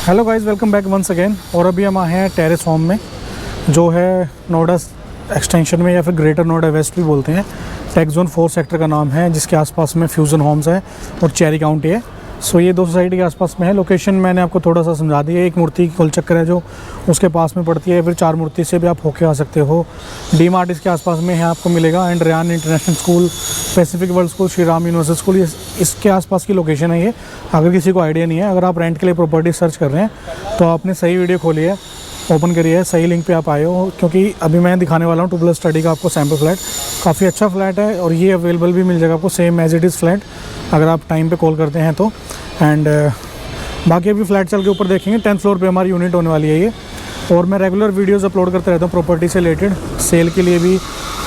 Hello guys, welcome back once again. और अभी हम आए हैं टेरेस होम में, जो है नोएडा एक्सटेंशन में या फिर ग्रेटर नोएडा वेस्ट भी बोलते हैं। टेक जोन 4 सेक्टर का नाम है, जिसके आसपास में फ्यूज़न होम्स है और चेरी काउंटी है। सो ये दो सोसाइटी के आसपास में है। लोकेशन मैंने आपको थोड़ा सा समझा दिया। एक मूर्ति गोल चक्कर है जो उसके पास में पड़ती है, फिर 4 मूर्ति से भी आप होके आ सकते हो। डी मार्ट इसके आसपास में है, आपको मिलेगा। And Ryan International School, Pacific World School, Shri Ram University School, ये इसके आसपास की लोकेशन है ये। अगर किसी को आइडिया नहीं है, अगर आप रेंट के लिए प्रॉपर्टी सर्च कर रहे हैं तो आपने सही वीडियो खोली है, ओपन करी है, सही लिंक पे आप आए हो। क्योंकि अभी मैं दिखाने वाला हूँ 2+ स्टडी का आपको सैम्पल फ्लैट। काफ़ी अच्छा फ्लैट है और ये अवेलेबल भी मिल जाएगा आपको same as it is flat, अगर आप टाइम पे कॉल करते हैं तो। एंड बाकी अभी फ्लैट चल के ऊपर देखेंगे। 10th फ्लोर पे हमारी यूनिट होने वाली है ये। और मैं रेगुलर वीडियोस अपलोड करते रहता हूँ प्रॉपर्टी से रिलेटेड, सेल के लिए भी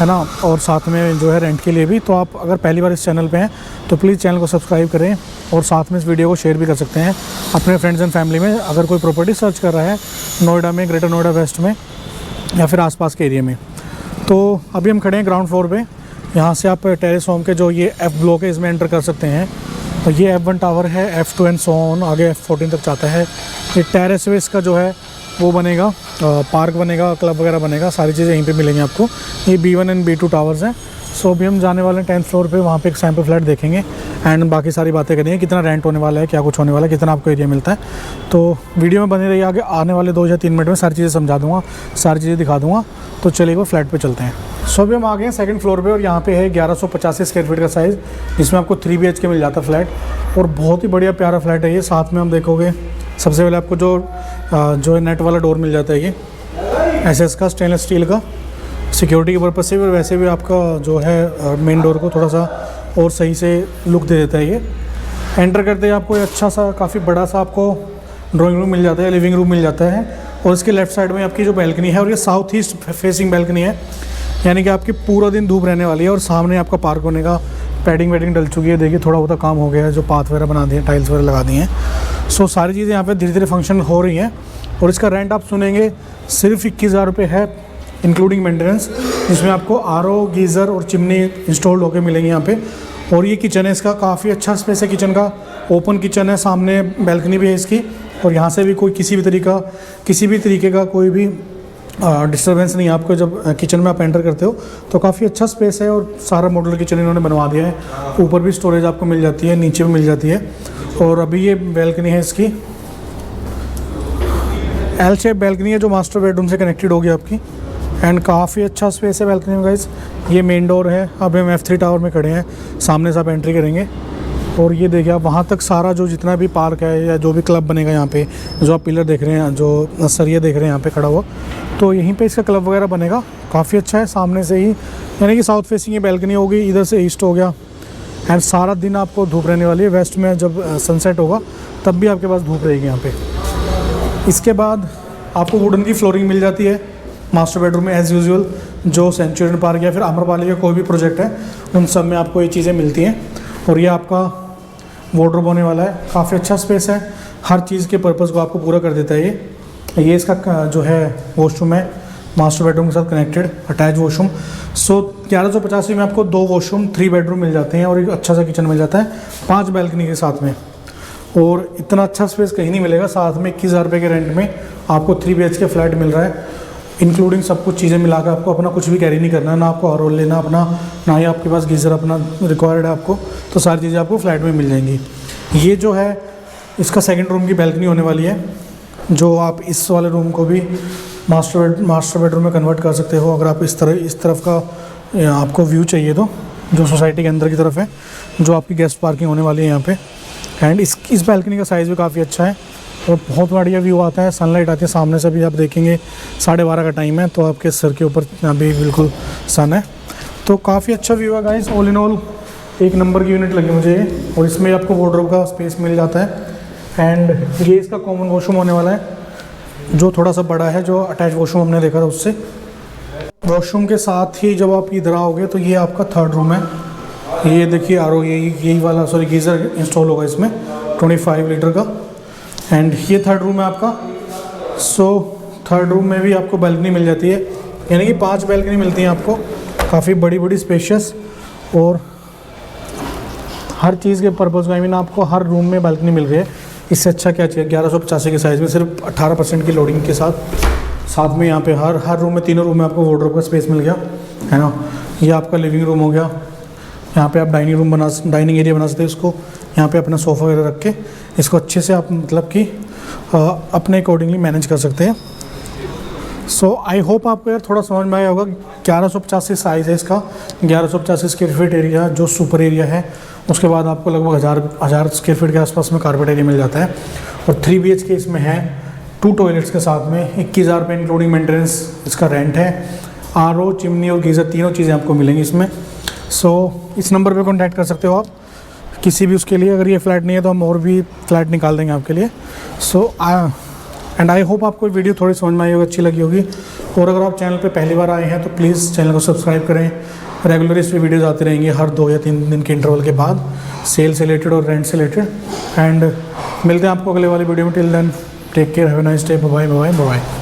है ना, और साथ में जो है रेंट के लिए भी। तो आप अगर पहली बार इस चैनल पे हैं तो प्लीज़ चैनल को सब्सक्राइब करें और साथ में इस वीडियो को शेयर भी कर सकते हैं अपने फ्रेंड्स एंड फैमिली में। अगर कोई प्रॉपर्टी सर्च कर रहा है नोएडा में, ग्रेटर नोएडा वेस्ट में या फिर आसपास के एरिया में। तो अभी हम खड़े हैं ग्राउंड फ्लोर पे। यहाँ से आप टेरेस होम के जो ये F ब्लॉक है इसमें एंटर कर सकते हैं। और ये F1 टावर है, F2 एंड सो ऑन, आगे F14 तक जाता है। ये टेरेस वे इसका जो है वो बनेगा, पार्क बनेगा, क्लब वगैरह बनेगा, सारी चीज़ें यहीं पे मिलेंगी आपको। ये B1 एंड B2 टावर्स हैं। सो अभी हम जाने वाले हैं 10th फ्लोर पे, वहाँ पे एक सैम्पल फ्लैट देखेंगे एंड बाकी सारी बातें करेंगे, कितना रेंट होने वाला है, क्या कुछ होने वाला है, कितना आपको एरिया मिलता है। तो वीडियो में बने रहिए, आगे आने वाले 2 या 3 मिनट में सारी चीज़ें समझा दूँगा, सारी चीज़ें दिखा दूँगा। तो चलिए वो फ्लैट पर चलते हैं। सो अभी हम आ गए हैं 2nd फ्लोर पे और यहाँ पे है 1185 स्क्वायर फीट का साइज़, जिसमें आपको 3 BHK मिल जाता है फ्लैट। और बहुत ही बढ़िया प्यारा फ्लैट है ये। साथ में हम देखोगे सबसे पहले आपको जो नेट वाला डोर मिल जाता है, ये SS का स्टेनलेस स्टील का, सिक्योरिटी के पर्पज़ से भी और वैसे भी आपका जो है मेन डोर को थोड़ा सा और सही से लुक दे देता है ये। एंटर करते ही आपको अच्छा सा काफ़ी बड़ा सा आपको ड्राइंग रूम मिल जाता है, लिविंग रूम मिल जाता है। और इसके लेफ़्ट साइड में आपकी जो बैल्कनी है, और ये साउथ ईस्ट फेसिंग बैल्कनी है, यानी कि आपकी पूरा दिन धूप रहने वाली है। और सामने आपका पार्क होने का पैडिंग वेडिंग डल चुकी है, देखिए थोड़ा बहुत काम हो गया है, जो पाथ वगैरह बना दिए, टाइल्स वगैरह लगा दी हैं। सो सारी चीज़ें यहाँ पे धीरे धीरे फंक्शन हो रही हैं। और इसका रेंट आप सुनेंगे सिर्फ 21,000 रुपये है, इंक्लूडिंग मेंटेनेंस, जिसमें आपको RO, गीज़र और चिमनी इंस्टॉल्ड होकर मिलेंगे यहाँ पे। और ये किचन है इसका, काफ़ी अच्छा स्पेस है किचन का, ओपन किचन है, सामने बैल्कनी भी है इसकी। और यहाँ से भी कोई किसी भी तरीके का कोई भी डिस्टर्बेंस नहीं है आपको जब किचन में आप एंटर करते हो। तो काफ़ी अच्छा स्पेस है और सारा मॉडुलर किचन इन्होंने बनवा दिया है। ऊपर भी स्टोरेज आपको मिल जाती है, नीचे भी मिल जाती है। और अभी ये बैल्कनी है इसकी, L शेप बैल्कनी है जो मास्टर बेडरूम से कनेक्टेड होगी आपकी। एंड काफ़ी अच्छा स्पेस है बैल्कनी में गाइस। ये मेन डोर है। अभी हम F3 टावर में खड़े हैं, सामने से आप एंट्री करेंगे और ये देखिए आप वहाँ तक सारा जो जितना भी पार्क है या जो भी क्लब बनेगा यहाँ पे, जो आप पिलर देख रहे हैं, जो सरिया देख रहे हैं यहाँ पे खड़ा हुआ, तो यहीं पे इसका क्लब वगैरह बनेगा। काफ़ी अच्छा है, सामने से ही, यानी कि साउथ फेसिंग ये बैल्कनी होगी, इधर से ईस्ट हो गया। एंड सारा दिन आपको धूप रहने वाली है। वेस्ट में जब सनसेट होगा तब भी आपके पास धूप रहेगी यहाँ पे। इसके बाद आपको वुडन की फ्लोरिंग मिल जाती है मास्टर बेडरूम में एज़ यूजुअल। जो सेंचुरियन पार्क या फिर आम्रपाली का कोई भी प्रोजेक्ट है उन सब में आपको ये चीज़ें मिलती हैं। और ये आपका वार्डरोब होने वाला है, काफ़ी अच्छा स्पेस है, हर चीज़ के पर्पज़ को आपको पूरा कर देता है ये इसका जो है वॉशरूम है, मास्टर बेडरूम के साथ कनेक्टेड अटैच वॉशरूम। सो 1185 में आपको 2 वॉशरूम, 3 बेडरूम मिल जाते हैं और एक अच्छा सा किचन मिल जाता है, 5 बैल्कनी के साथ में। और इतना अच्छा स्पेस कहीं नहीं मिलेगा। साथ में 21,000 रुपये के रेंट में आपको 3 BHK फ्लैट मिल रहा है, इंक्लूडिंग सब कुछ चीज़ें मिलाकर। आपको अपना कुछ भी कैरी नहीं करना है, ना आपको RO लेना अपना, ना ही आपके पास गीज़र अपना रिक्वायर्ड है आपको। तो सारी चीज़ें आपको फ्लैट में मिल जाएंगी। ये जो है इसका 2nd रूम की बैल्कनी होने वाली है, जो आप इस वाले रूम को भी मास्टर बेडरूम में कन्वर्ट कर सकते हो अगर आप इस तरफ का आपको व्यू चाहिए तो, जो सोसाइटी के अंदर की तरफ है, जो आपकी गेस्ट पार्किंग होने वाली है यहाँ पे। एंड इस बैल्कनी का साइज़ भी काफ़ी अच्छा है और बहुत बढ़िया व्यू आता है, सनलाइट आती है सामने से भी। आप देखेंगे 12:30 का टाइम है, तो आपके सर के ऊपर अभी बिल्कुल सन है। तो काफ़ी अच्छा व्यू है गाइस। ऑल इन ऑल एक नंबर की यूनिट लगी मुझे ये। और इसमें आपको वार्डरोब का स्पेस मिल जाता है एंड ये इसका कॉमन वॉशरूम होने वाला है, जो थोड़ा सा बड़ा है, जो अटैच वॉशरूम हमने देखा था उससे। वॉशरूम के साथ ही जब आप इधर आओगे तो ये आपका थर्ड रूम है। ये देखिए आर ओ, यही वाला सॉरी गीज़र इंस्टॉल होगा इसमें 25 लीटर का। एंड ये थर्ड रूम है आपका। सो थर्ड रूम में भी आपको बैल्कनी मिल जाती है, यानी कि 5 बैल्कनी मिलती हैं आपको, काफ़ी बड़ी बड़ी स्पेशियस, और हर चीज़ के पर्पज़ का, आई मीन आपको हर रूम में बैल्कनी मिल रही है। इससे अच्छा क्या चाहिए? 1185 के साइज़ में सिर्फ 18% की लोडिंग के साथ में यहाँ पे हर रूम में, तीनों रूम में आपको वार्डरोब का स्पेस मिल गया है ना। ये आपका लिविंग रूम हो गया, यहाँ पे आप डाइनिंग एरिया बना सकते हैं इसको। यहाँ पे अपना सोफ़ा वगैरह रख के इसको अच्छे से आप मतलब कि अपने अकॉर्डिंगली मैनेज कर सकते हैं। सो आई होप आपको यार थोड़ा समझ में आया होगा। 1185 साइज़ है इसका, 1185 स्क्वायर फीट एरिया जो सुपर एरिया है। उसके बाद आपको लगभग 1000 स्क्वायर फीट के आसपास में कारपेट एरिया मिल जाता है। और 3 BHK इसमें है, 2 टॉयलेट्स के साथ में 21,000 रुपये इंक्लूडिंग मेंटेनेंस इसका रेंट है। RO, चिमनी और गीज़र तीनों चीज़ें आपको मिलेंगी इसमें। सो इस नंबर पे कांटेक्ट कर सकते हो आप किसी भी उसके लिए। अगर ये फ्लैट नहीं है तो हम और भी फ्लैट निकाल देंगे आपके लिए। एंड आई होप आपको वीडियो थोड़ी समझ में आई होगी, अच्छी लगी होगी। और अगर आप चैनल पे पहली बार आए हैं तो प्लीज़ चैनल को सब्सक्राइब करें। रेगुलर इस पर वीडियोज़ आते रहेंगे हर 2 या 3 दिन के इंटरवल के बाद, सेल से रिलेटेड और रेंट से रिलेटेड। एंड मिलते हैं आपको अगले वाली वीडियो में। Till then take care, have a nice day, bye bye bye bye.